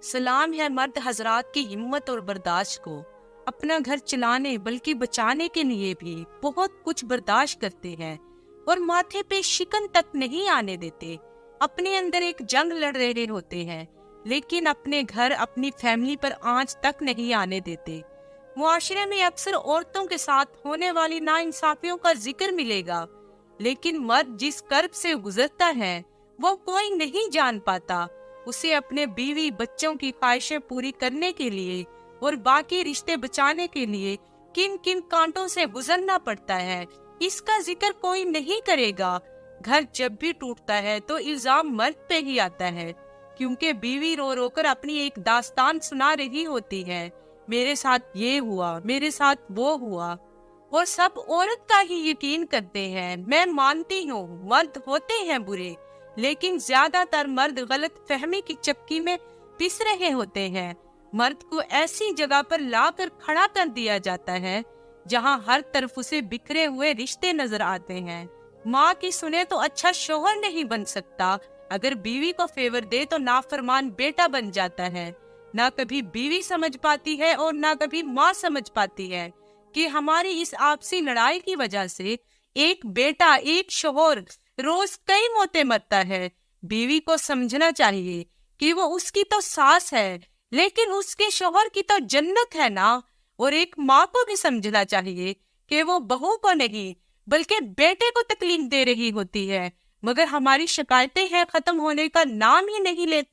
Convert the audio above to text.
سلام ہے مرد حضرات کی ہمت اور برداشت کو، اپنا گھر چلانے بلکہ بچانے کے لیے بھی بہت کچھ برداشت کرتے ہیں اور ماتھے پہ شکن تک نہیں آنے دیتے۔ اپنے اندر ایک جنگ لڑ رہے ہوتے ہیں لیکن اپنے گھر اپنی فیملی پر آنچ تک نہیں آنے دیتے۔ معاشرے میں اکثر عورتوں کے ساتھ ہونے والی ناانصافیوں کا ذکر ملے گا، لیکن مرد جس کرب سے گزرتا ہے وہ کوئی نہیں جان پاتا۔ اسے اپنے بیوی بچوں کی خواہشیں پوری کرنے کے لیے اور باقی رشتے بچانے کے لیے کن کن کانٹوں سے گزرنا پڑتا ہے، اس کا ذکر کوئی نہیں کرے گا۔ گھر جب بھی ٹوٹتا ہے تو الزام مرد پہ ہی آتا ہے، کیونکہ بیوی رو رو کر اپنی ایک داستان سنا رہی ہوتی ہے، میرے ساتھ یہ ہوا، میرے ساتھ وہ ہوا، اور سب عورت کا ہی یقین کرتے ہیں۔ میں مانتی ہوں مرد ہوتے ہیں برے، لیکن زیادہ تر مرد غلط فہمی کی چپکی میں پس رہے ہوتے ہیں۔ مرد کو ایسی جگہ پر لا کر کھڑا کر دیا جاتا ہے جہاں ہر طرف اسے بکھرے ہوئے رشتے نظر آتے ہیں۔ ماں کی سنے تو اچھا شوہر نہیں بن سکتا، اگر بیوی کو فیور دے تو نافرمان بیٹا بن جاتا ہے۔ نہ کبھی بیوی سمجھ پاتی ہے اور نہ کبھی ماں سمجھ پاتی ہے کہ ہماری اس آپسی لڑائی کی وجہ سے ایک بیٹا، ایک شوہر روز کئی موتیں مرتا ہے۔ بیوی کو سمجھنا چاہیے کہ وہ اس کی تو ساس ہے لیکن اس کے شوہر کی تو جنت ہے نا، اور ایک ماں کو بھی سمجھنا چاہیے کہ وہ بہو کو نہیں بلکہ بیٹے کو تکلیف دے رہی ہوتی ہے، مگر ہماری شکایتیں ہیں ختم ہونے کا نام ہی نہیں لیتی۔